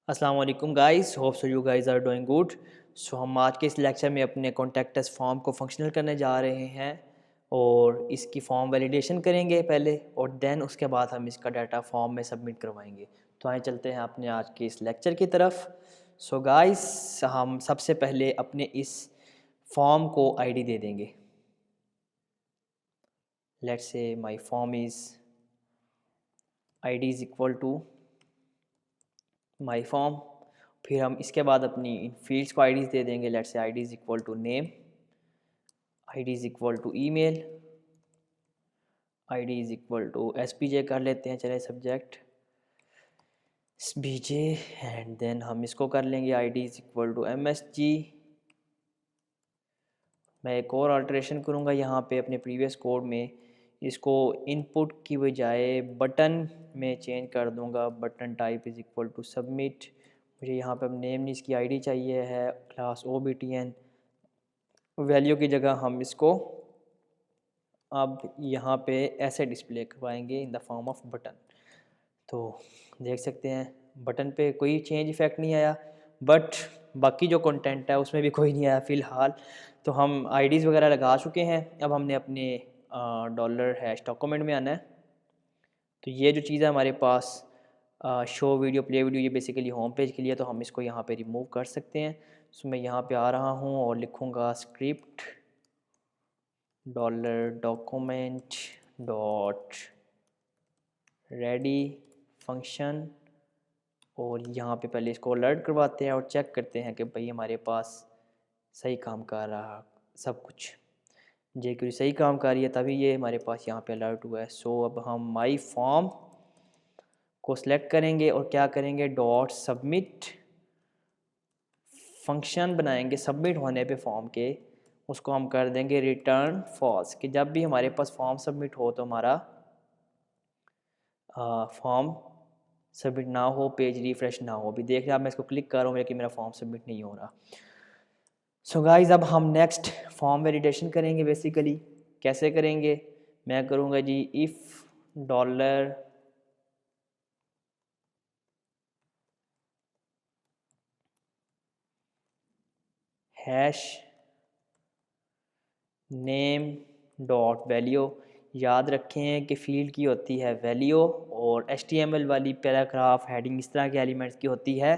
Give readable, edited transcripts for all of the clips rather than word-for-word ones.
अस्सलाम वालेकुम guys, hope so you guys are doing good. So हम आज के इस लेक्चर में अपने कॉन्टैक्टस फॉर्म को फंक्शनल करने जा रहे हैं और इसकी फॉर्म वैलिडेशन करेंगे पहले और देन उसके बाद हम इसका डाटा फॉर्म में सबमिट करवाएंगे। तो आइए चलते हैं अपने आज के इस लेक्चर की तरफ। सो गाइस, हम सबसे पहले अपने इस फॉर्म को आईडी दे देंगे। Let's say my form is ID is equal to my form. फिर हम इसके बाद अपनी इन फील्ड्स को आईडीज़ दे देंगे। Let's say ID is equal to name, ID is equal to email, ID is equal to SPJ कर लेते हैं, चले सब्जेक्ट एसपीजे, एंड देन हम इसको कर लेंगे ID is equal to MSG. मैं एक और अल्ट्रेशन करूँगा यहाँ पे अपने प्रीवियस कोड में, इसको इनपुट की बजाय बटन में चेंज कर दूँगा। Button type is equal to submit. मुझे यहाँ पे अब नेम नहीं, इसकी आईडी चाहिए है क्लास OBTN। वैल्यू की जगह हम इसको अब यहाँ पे ऐसे डिस्प्ले करवाएंगे in the form off button. तो देख सकते हैं बटन पे कोई चेंज इफेक्ट नहीं आया, बट बाकी जो कंटेंट है उसमें भी कोई नहीं आया फ़िलहाल। तो हम आईडीज़ वगैरह लगा चुके हैं। अब हमने अपने $# डॉक्यूमेंट में आना है। तो ये जो चीज़ है हमारे पास शो वीडियो प्ले वीडियो, ये बेसिकली होम पेज के लिए, तो हम इसको यहाँ पे रिमूव कर सकते हैं। सो मैं यहाँ पे आ रहा हूँ और लिखूँगा script $document dot ready function, और यहाँ पे पहले इसको अलर्ट करवाते हैं और चेक करते हैं कि भाई हमारे पास सही काम कर रहा सब कुछ। jQuery सही काम कर रही है तभी ये हमारे पास यहाँ पे अलर्ट हुआ है। सो अब हम माई फॉर्म को सिलेक्ट करेंगे और क्या करेंगे, डॉट सबमिट फंक्शन बनाएंगे। सबमिट होने पे फॉर्म के उसको हम कर देंगे रिटर्न फॉल्स, कि जब भी हमारे पास फॉर्म सबमिट हो तो हमारा फॉर्म सबमिट ना हो, पेज रिफ्रेश ना हो। अभी देख रहे हैं, मैं इसको क्लिक कर रहा हूँ लेकिन मेरा फॉर्म सबमिट नहीं हो रहा। सो गाइज, अब हम नेक्स्ट फॉर्म वैलिडेशन करेंगे। बेसिकली कैसे करेंगे, मैं करूँगा जी if dollar hash name dot value. याद रखें कि फ़ील्ड की होती है वैल्यू और HTML वाली पैराग्राफ हेडिंग इस तरह के एलिमेंट्स की होती है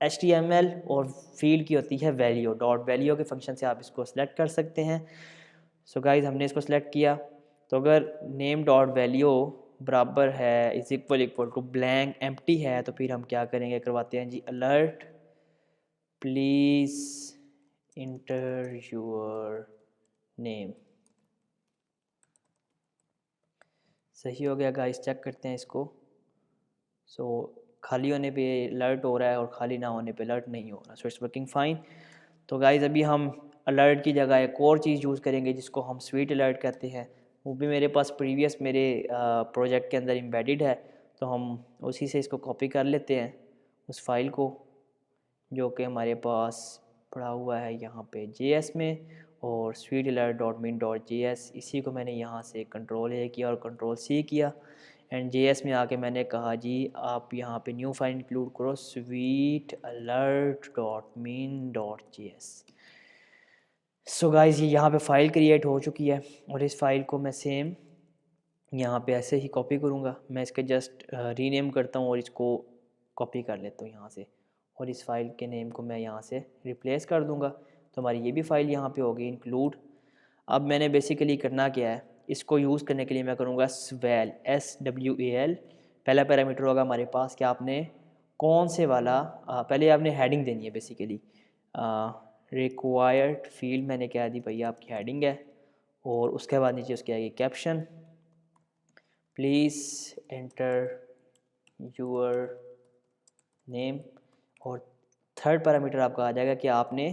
HTML, और फील्ड की होती है वैल्यू। डॉट वैल्यू के फंक्शन से आप इसको सेलेक्ट कर सकते हैं। सो गाइज, हमने इसको सेलेक्ट किया। तो अगर नेम डॉट वैल्यू बराबर है is equal to blank empty है, तो फिर हम क्या करेंगे, करवाते हैं जी alert please enter your name. सही हो गया गाइस, चेक करते हैं इसको। सो खाली होने पे अलर्ट हो रहा है और खाली ना होने पे अलर्ट नहीं हो रहा। So it's working fine. तो गाइस, अभी हम अलर्ट की जगह एक और चीज़ यूज़ करेंगे जिसको हम स्वीट अलर्ट कहते हैं। वो भी मेरे पास प्रीवियस मेरे प्रोजेक्ट के अंदर एम्बेडेड है। तो हम उसी से इसको कॉपी कर लेते हैं, उस फाइल को जो कि हमारे पास पड़ा हुआ है यहाँ पे JS में, और स्वीट अलर्ट डॉट मिन डॉट JS, इसी को मैंने यहाँ से Ctrl+A किया और Ctrl+C किया, एंड JS में आके मैंने कहा जी आप यहाँ पे न्यू फाइल इंक्लूड करो स्वीट अलर्ट डॉट मिन डॉट JS। सो गाइस, ये यहाँ पे फ़ाइल क्रिएट हो चुकी है और इस फाइल को मैं सेम यहाँ पे ऐसे ही कॉपी करूँगा। मैं इसके जस्ट रीनेम करता हूँ और इसको कॉपी कर लेता हूँ यहाँ से, और इस फाइल के नेम को मैं यहाँ से रिप्लेस कर दूँगा। तो हमारी ये भी फ़ाइल यहाँ पे होगी इंक्लूड। अब मैंने बेसिकली करना क्या है, इसको यूज़ करने के लिए मैं करूँगा SWAL SWAL। पहला पैरामीटर होगा हमारे पास कि आपने कौन से वाला पहले आपने हेडिंग देनी है। बेसिकली रिक्वायर्ड फील्ड मैंने कह दी भैया आपकी हेडिंग है, और उसके बाद नीचे उसकी आएगी caption, please enter your name, और थर्ड पैरामीटर आपका आ जाएगा कि आपने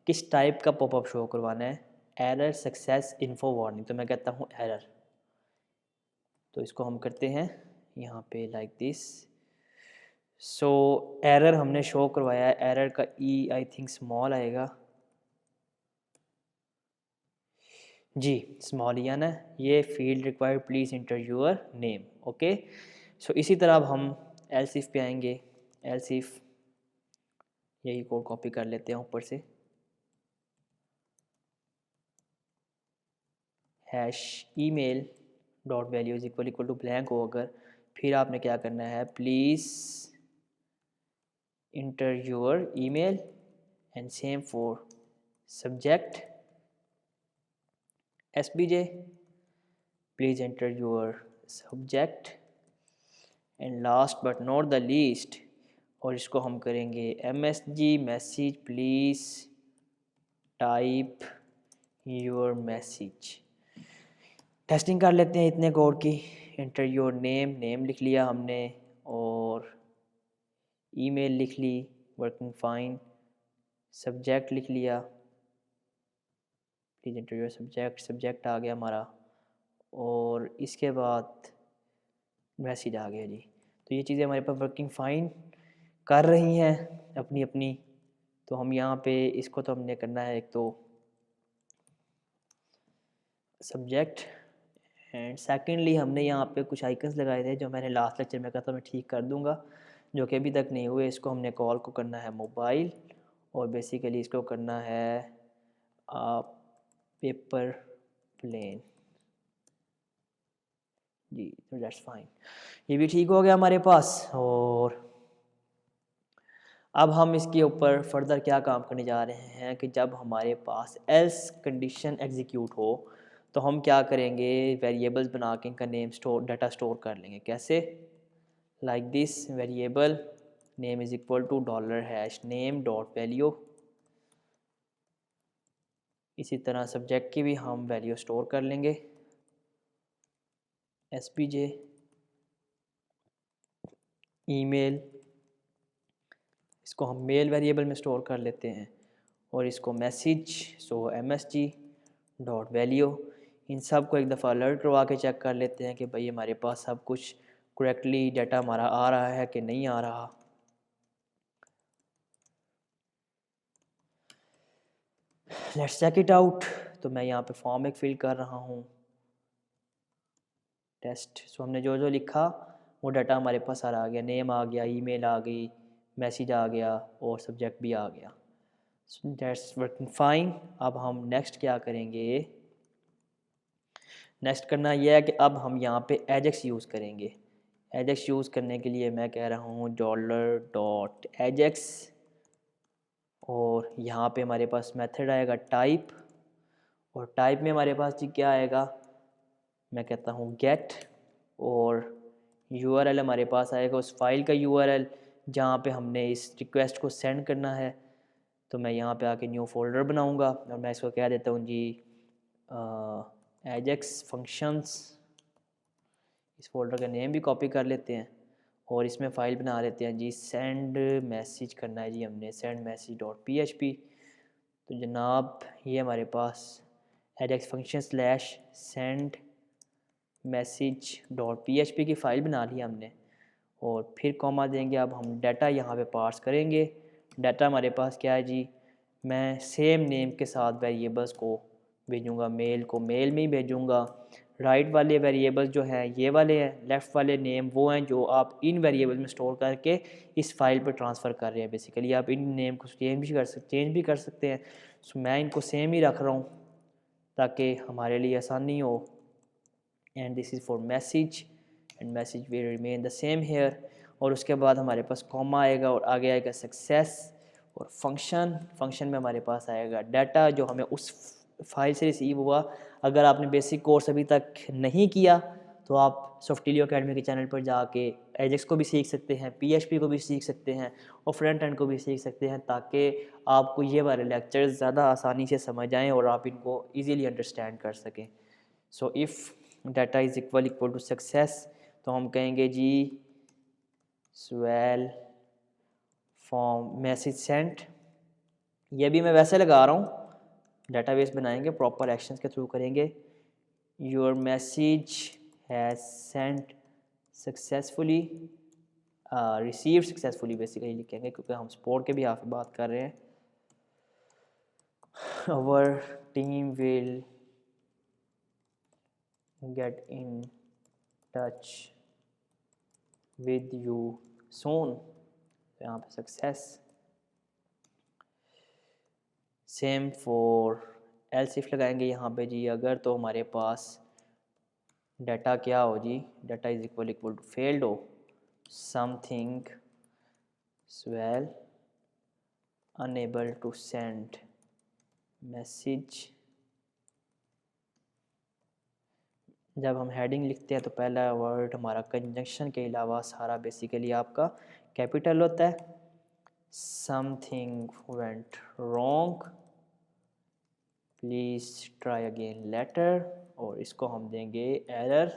किस टाइप का पॉपअप शो करवाना है। एरर सक्सेस इन्फो वार्निंग, तो मैं कहता हूँ एरर। तो इसको हम करते हैं यहाँ पे लाइक दिस। सो एरर हमने शो करवाया है, एरर का आई थिंक स्मॉल आएगा जी, स्मॉल ही आना है। ये field required please enter your name. Okay, so इसी तरह अब हम एल्स इफ पे आएंगे। एल्स इफ, यही कोड कॉपी कर लेते हैं ऊपर से, hash email dot value is equal to blank हो अगर, फिर आपने क्या करना है, please enter your email and same for subject SBJ, please enter your subject and last but not the least, और इसको हम करेंगे MSG message please type your message. Testing कर लेते हैं इतने कोड की। एंटर योर नेम, नेम लिख लिया हमने, और ईमेल लिख ली, वर्किंग फाइन, सब्जेक्ट लिख लिया, please enter your subject, subject आ गया हमारा, और इसके बाद मैसेज आ गया जी। तो ये चीज़ें हमारे पास वर्किंग फ़ाइन कर रही हैं अपनी अपनी। तो हम यहाँ पे इसको तो हमने करना है, एक तो सब्जेक्ट, एंड सेकेंडली हमने यहाँ पे कुछ आइकन्स लगाए थे जो मैंने लास्ट लेक्चर में कहा था मैं ठीक कर दूँगा, जो कि अभी तक नहीं हुए। इसको हमने कॉल को करना है मोबाइल, और बेसिकली इसको करना है पेपर प्लेन जी। तो दैट्स फाइन, ये भी ठीक हो गया हमारे पास। और अब हम इसके ऊपर फर्दर क्या काम करने जा रहे हैं कि जब हमारे पास एल्स कंडीशन एग्जीक्यूट हो तो हम क्या करेंगे, वेरिएबल्स बना के इनका नेम स्टोर, डाटा स्टोर कर लेंगे। कैसे, like this, variable name is equal to dollar hash name dot value. इसी तरह सब्जेक्ट की भी हम वैल्यू स्टोर कर लेंगे, SPJ ईमेल, इसको हम मेल वेरिएबल में स्टोर कर लेते हैं, और इसको मैसेज, सो MSG डॉट वैल्यू। इन सब को एक दफ़ा अलर्ट करवा के चेक कर लेते हैं कि भाई हमारे पास सब कुछ करेक्टली डाटा हमारा आ रहा है कि नहीं आ रहा। Let's check it out. तो मैं यहाँ पे फॉर्म एक फिल कर रहा हूँ, टेस्ट। सो हमने जो जो लिखा वो डाटा हमारे पास सारा आ गया, नेम आ गया, ईमेल आ गई, मैसेज आ गया, और सब्जेक्ट भी आ गया। That's working fine. अब हम नेक्स्ट क्या करेंगे, नेक्स्ट करना यह है कि अब हम यहाँ पे एजेक्स यूज़ करेंगे। एजेक्स यूज़ करने के लिए मैं कह रहा हूँ डॉलर डॉट एजेक्स, और यहाँ पे हमारे पास मेथड आएगा टाइप, और टाइप में हमारे पास जी क्या आएगा, मैं कहता हूँ गेट, और URL हमारे पास आएगा उस फाइल का URL जहाँ पे हमने इस रिक्वेस्ट को सेंड करना है। तो मैं यहाँ पे आके न्यू फोल्डर बनाऊँगा, और मैं इसको कह देता हूँ जी एजेक्स फंक्शंस। इस फोल्डर का नेम भी कॉपी कर लेते हैं, और इसमें फ़ाइल बना लेते हैं जी, सेंड मैसेज करना है जी हमने, सेंड मैसेज डॉट PHP। तो जनाब ये हमारे पास Ajax function slash send message dot PHP की फ़ाइल बना ली हमने, और फिर कॉमा देंगे। अब हम डाटा यहाँ पे पार्स करेंगे। डाटा हमारे पास क्या है जी, मैं सेम नेम के साथ वेरिएबल्स को भेजूँगा, मेल को मेल में ही भेजूँगा। राइट वाले वेरिएबल्स जो हैं ये वाले हैं, लेफ़्ट वाले नेम वो हैं जो आप इन वेरिएबल्स में स्टोर करके इस फाइल पर ट्रांसफ़र कर रहे हैं। बेसिकली आप इन नेम को चेंज भी कर सकते हैं। सो मैं इनको सेम ही रख रहा हूँ ताकि हमारे लिए आसानी हो। And this is for message, and message will remain the same here. और उसके बाद हमारे पास कॉमा आएगा, और आगे आएगा सक्सेस, और फंक्शन, फंक्शन में हमारे पास आएगा डाटा जो हमें उस फाइल से रिसीव हुआ। अगर आपने बेसिक कोर्स अभी तक नहीं किया तो आप सॉफ्टिलियो अकेडमी के चैनल पर जाके एजेक्स को भी सीख सकते हैं, PHP को भी सीख सकते हैं, और फ्रंट एंड को भी सीख सकते हैं, ताकि आपको ये वाले लेक्चर्स ज़्यादा आसानी से समझ आएँ और आप इनको ईज़िली अंडरस्टैंड कर सकें। So if data is equal to success, तो हम कहेंगे जी स्वेल फॉर्म मैसेज सेंट। ये भी मैं वैसे लगा रहा हूँ, डाटाबेस बनाएंगे प्रॉपर एक्शंस के थ्रू करेंगे। Your message has sent successfully, receive successfully basically लिखेंगे, क्योंकि हम सपोर्ट के भी यहाँ पे बात कर रहे हैं। Our team will get in touch with you soon, तो यहाँ पे success. Same for else if लगाएंगे यहाँ पे जी, अगर तो हमारे पास डाटा क्या हो जी, data is equal to failed हो, something swell unable to send message. जब हम हेडिंग लिखते हैं तो पहला वर्ड हमारा कंजंक्शन के अलावा सारा बेसिकली आपका कैपिटल होता है। Something went wrong, please try again later, और इसको हम देंगे एरर।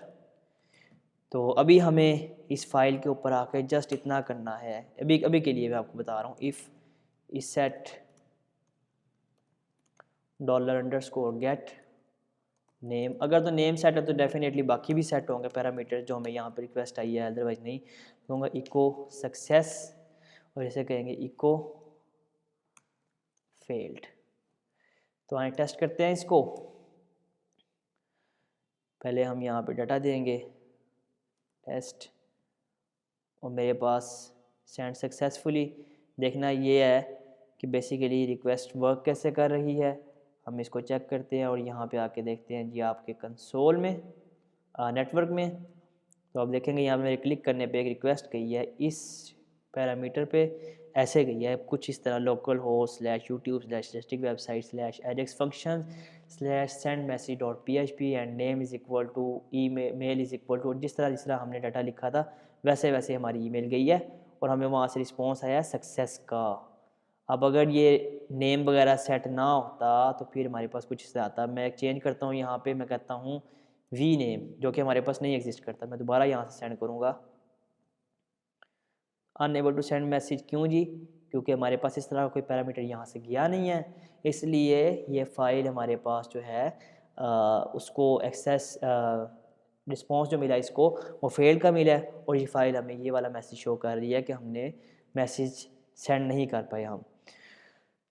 तो अभी हमें इस फाइल के ऊपर आके जस्ट इतना करना है, अभी अभी के लिए मैं आपको बता रहा हूँ। इफ़ इस सेट $_get नेम, अगर तो नेम सेट है तो डेफिनेटली बाकी भी सेट होंगे पैरामीटर जो हमें यहाँ पर रिक्वेस्ट आई है, अदरवाइज नहीं। कहूँगा इको सक्सेस, और इसे कहेंगे इको फेल्ड। तो आए टेस्ट करते हैं इसको। पहले हम यहाँ पे डाटा देंगे टेस्ट, और मेरे पास सेंड सक्सेसफुली। देखना ये है कि बेसिकली रिक्वेस्ट वर्क कैसे कर रही है। हम इसको चेक करते हैं और यहाँ पे आके देखते हैं जी आपके कंसोल में नेटवर्क में। तो आप देखेंगे यहाँ पे मेरे क्लिक करने पे एक रिक्वेस्ट गई है इस पैरामीटर पे, ऐसे गई है कुछ इस तरह local host slash YouTube slash static website slash Ajax function slash send message dot PHP and name is equal to email is equal to, जिस तरह हमने डाटा लिखा था वैसे वैसे हमारी ईमेल गई है और हमें वहाँ से रिस्पॉन्स आया सक्सेस का। अब अगर ये नेम वगैरह सेट ना होता तो फिर हमारे पास कुछ इस तरह आता। मैं चेंज करता हूँ यहाँ पे, मैं कहता हूँ वी नेम, जो कि हमारे पास नहीं एग्जिस्ट करता। मैं दोबारा यहाँ से सेंड करूँगा अनएबल टू सेंड मैसेज। क्यों जी? क्योंकि हमारे पास इस तरह का कोई पैरामीटर यहाँ से गया नहीं है, इसलिए ये फ़ाइल हमारे पास जो है उसको एक्सेस रिस्पॉन्स जो मिला इसको वो फेल का मिला है, और ये फ़ाइल हमें ये वाला मैसेज शो कर रही है कि हमने मैसेज सेंड नहीं कर पाए हम।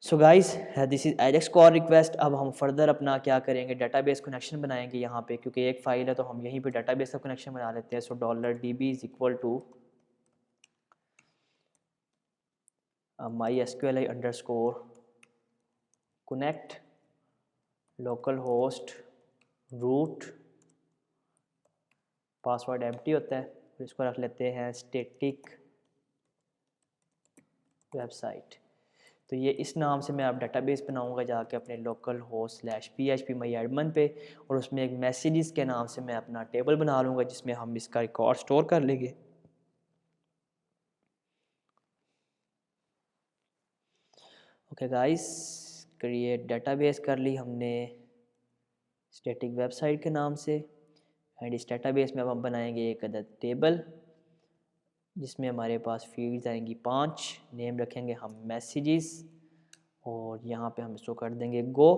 So guys this is Ajax call request. अब हम फर्दर अपना क्या करेंगे, डाटाबेस कनेक्शन बनाएंगे यहाँ पे, क्योंकि एक फ़ाइल है तो हम यहीं पे डाटाबेस का कनेक्शन बना लेते हैं। So $DB is equal to MySQLi underscore connect localhost root, password empty होता है, फिर इसको रख लेते हैं स्टैटिक वेबसाइट। तो ये इस नाम से मैं अब डाटाबेस बनाऊंगा जाके अपने local host slash PHP MyAdmin पे, और उसमें एक मैसेजेस के नाम से मैं अपना टेबल बना लूँगा जिसमें हम इसका रिकॉर्ड स्टोर कर लेंगे। ओके गाइस, क्रिएट डाटाबेस कर ली हमने स्टैटिक वेबसाइट के नाम से, एंड इस डाटाबेस में अब हम बनाएंगे एक अदद टेबल जिसमें हमारे पास फील्ड्स आएंगी 5। नेम रखेंगे हम मैसेजेस, और यहाँ पे हम इसको कर देंगे गो।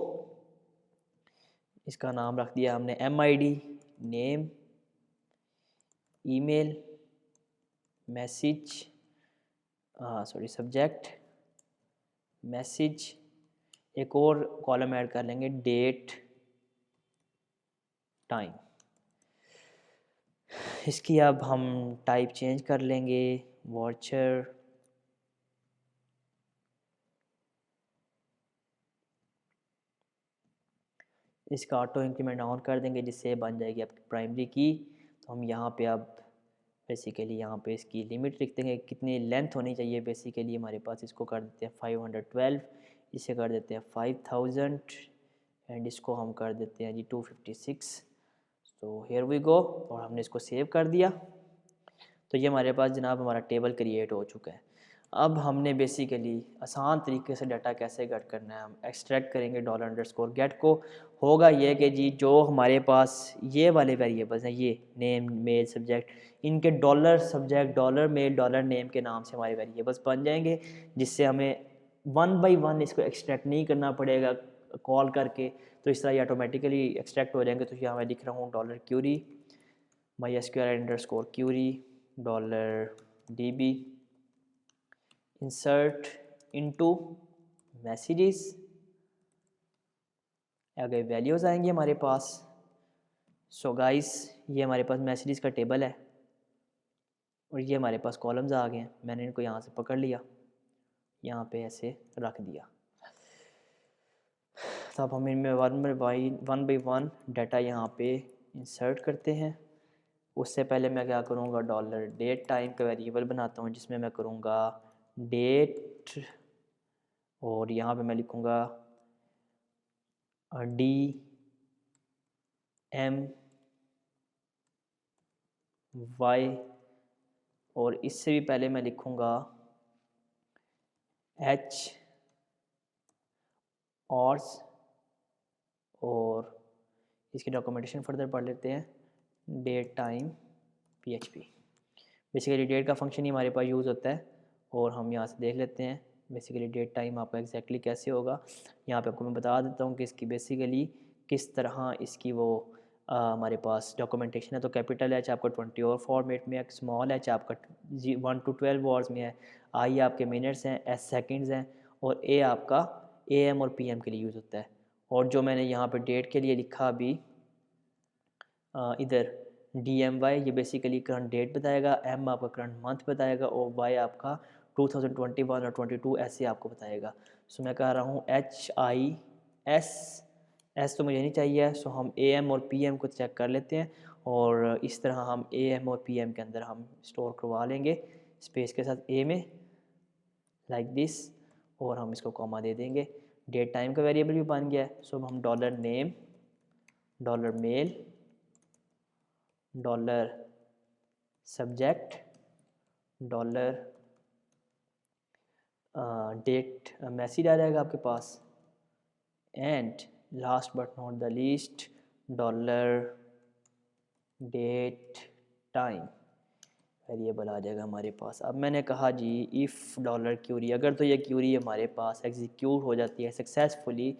इसका नाम रख दिया हमने MID name, email, message, subject, message. एक और कॉलम ऐड कर लेंगे डेट टाइम। इसकी अब हम टाइप चेंज कर लेंगे वॉचर, इसका ऑटो इंक्रीमेंट ऑन कर देंगे जिससे बन जाएगी आपकी प्राइमरी की। तो हम यहाँ पे अब बेसिकली यहाँ पे इसकी लिमिट लिख देंगे कितनी लेंथ होनी चाहिए। बेसिकली हमारे पास इसको कर देते हैं 512, इसे कर देते हैं 5000, एंड इसको हम कर देते हैं जी 256। तो हियर वी गो, और हमने इसको सेव कर दिया। तो ये हमारे पास जनाब हमारा टेबल क्रिएट हो चुका है। अब हमने बेसिकली आसान तरीके से डाटा कैसे गेट करना है, हम एक्सट्रैक्ट करेंगे $_get को। होगा ये कि जी जो हमारे पास ये वाले वेरिएबल्स हैं, ये नेम मेल सब्जेक्ट, इनके $सब्जेक्ट $मेल $नेम के नाम से हमारे वेरिएबल्स बन जाएंगे, जिससे हमें 1 बाई 1 इसको एक्सट्रैक्ट नहीं करना पड़ेगा कॉल करके। तो इस तरह ये ऑटोमेटिकली एक्सट्रैक्ट हो जाएंगे। तो यहाँ मैं लिख रहा हूँ $query MySQL_query $DB insert into messages। आगे वैल्यूज़ आएंगी हमारे पास। सो गाइस ये हमारे पास मैसेजेस का टेबल है। और ये हमारे पास कॉलम्स आ गए हैं। मैंने इनको यहाँ से पकड़ लिया, यहाँ पे ऐसे रख दिया। तो अब हम इनमें वन बाई वन डाटा यहाँ पे इंसर्ट करते हैं। उससे पहले मैं क्या करूँगा, डॉलर डेट टाइम का वेरिएबल बनाता हूँ जिसमें मैं करूँगा डेट, और यहाँ पे मैं लिखूँगा डी एम वाई, और इससे भी पहले मैं लिखूँगा एच ऑर्स, और इसकी डॉक्यूमेंटेशन फर्दर पढ़ लेते हैं। Date time PHP, basically date का फंक्शन ही हमारे पास यूज़ होता है, और हम यहाँ से देख लेते हैं बेसिकली डेट टाइम आपका एग्जैक्टली कैसे होगा। यहाँ पे आपको मैं बता देता हूँ कि इसकी बेसिकली किस तरह इसकी वो हमारे पास डॉक्यूमेंटेशन है। तो कैपिटल एच आपका 24 फॉर्मेट में है, स्मॉल एच आपका 1 to 12 वर्ड्स में है, आई आपके मिनट्स हैं, एस सेकेंड्स हैं, और ए आपका AM और PM के लिए यूज़ होता है। और जो मैंने यहाँ पे डेट के लिए लिखा अभी इधर DMY, ये बेसिकली करंट डेट बताएगा, M आपका करंट मंथ बताएगा, और Y आपका 2021 और 22 ऐसे आपको बताएगा। सो मैं कह रहा हूँ HIS, S तो मुझे नहीं चाहिए, सो हम AM और PM को चेक कर लेते हैं, और इस तरह हम AM और PM के अंदर हम स्टोर करवा लेंगे स्पेस के साथ A में, लाइक दिस, और हम इसको कॉमा दे देंगे। डेट टाइम का वेरिएबल भी बन गया है। सो हम dollar name, dollar mail, dollar subject, dollar date message आ जाएगा आपके पास, and last but not the least dollar date time variable आ जाएगा हमारे पास। अब मैंने कहा जी इफ़ डॉलर क्यूरी, अगर तो ये क्यूरी हमारे पास एग्जीक्यूट हो जाती है सक्सेसफुली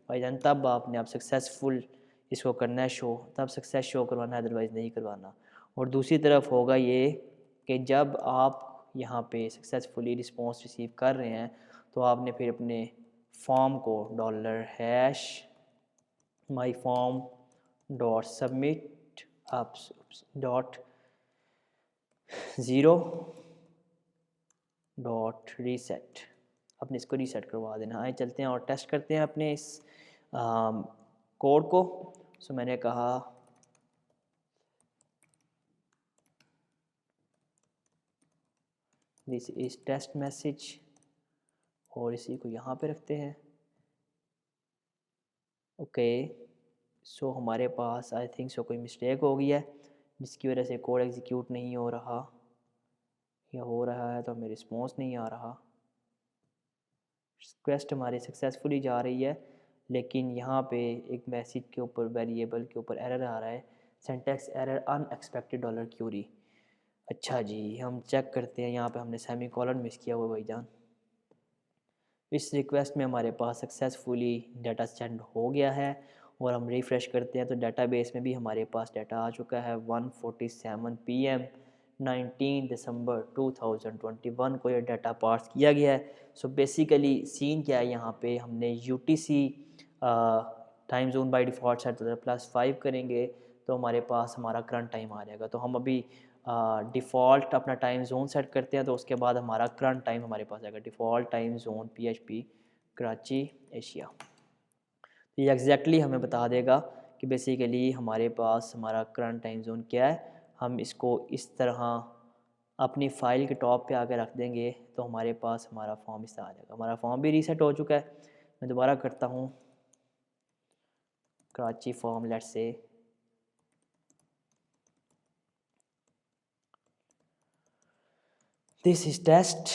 भाईजान, तब आपने अब सक्सेसफुल इसको करना है शो, तब सक्सेस शो करवाना है, अदरवाइज़ नहीं करवाना। और दूसरी तरफ होगा ये कि जब आप यहाँ पे सक्सेसफुली रिस्पॉन्स रिसीव कर रहे हैं, तो आपने फिर अपने फॉर्म को dollar hash my form dot submit आप डॉट ज़ीरो डॉट रीसेट, अपने इसको रीसेट करवा देना। आए चलते हैं और टेस्ट करते हैं अपने इस कोड को। सो मैंने कहा दिस इज़ टेस्ट मैसेज, और इसी को यहाँ पे रखते हैं। ओके, सो हमारे पास आई थिंक सो कोई मिस्टेक हो गई है जिसकी वजह से कोड एग्जीक्यूट नहीं हो रहा, या हो रहा है तो हमें रिस्पॉन्स नहीं आ रहा। रिक्वेस्ट हमारी सक्सेसफुली जा रही है, लेकिन यहाँ पे एक मैसेज के ऊपर वेरिएबल के ऊपर एरर आ रहा है, syntax error unexpected dollar query. अच्छा जी, हम चेक करते हैं, यहाँ पे हमने सेमी कॉलन मिस किया हुआ भाईजान। इस रिक्वेस्ट में हमारे पास सक्सेसफुली डाटा सेंड हो गया है, और हम रिफ़्रेश करते हैं तो डाटाबेस में भी हमारे पास डाटा आ चुका है। 1:47 PM 19 दिसंबर 2021 को ये डाटा पार्स किया गया है। सो बेसिकली सीन क्या है, यहाँ पे हमने UTC time zone by default set +5 करेंगे तो हमारे पास हमारा करंट टाइम आ जाएगा। तो हम अभी डिफ़ॉल्ट अपना टाइम जोन सेट करते हैं, तो उसके बाद हमारा करंट टाइम हमारे पास आएगा, default time zone PHP Karachi Asia. तो ये एग्जैक्टली हमें बता देगा कि बेसिकली हमारे पास हमारा करंट टाइम जोन क्या है। हम इसको इस तरह अपनी फ़ाइल के टॉप पे आके रख देंगे तो हमारे पास हमारा फॉर्म इस तरह आ जाएगा। हमारा फॉर्म भी रीसेट हो चुका है। मैं दोबारा करता हूँ, कराची फॉर्म लेट्स से, this is test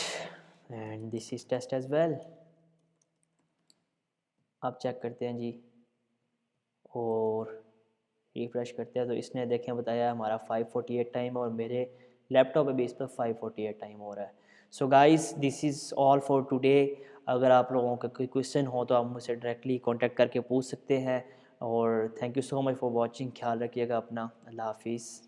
and this is test as well. आप चेक करते हैं जी, और रिफ़्रेश करते हैं तो इसने देखें बताया हमारा 5:48 टाइम, और मेरे लैपटॉप पे भी इस पर 5:48 टाइम हो रहा है। So guys this is all for today. अगर आप लोगों का कोई क्वेश्चन हो तो आप मुझसे डायरेक्टली कांटेक्ट करके पूछ सकते हैं, और thank you so much for watching. ख्याल रखिएगा अपना, अल्लाह हाफिज़।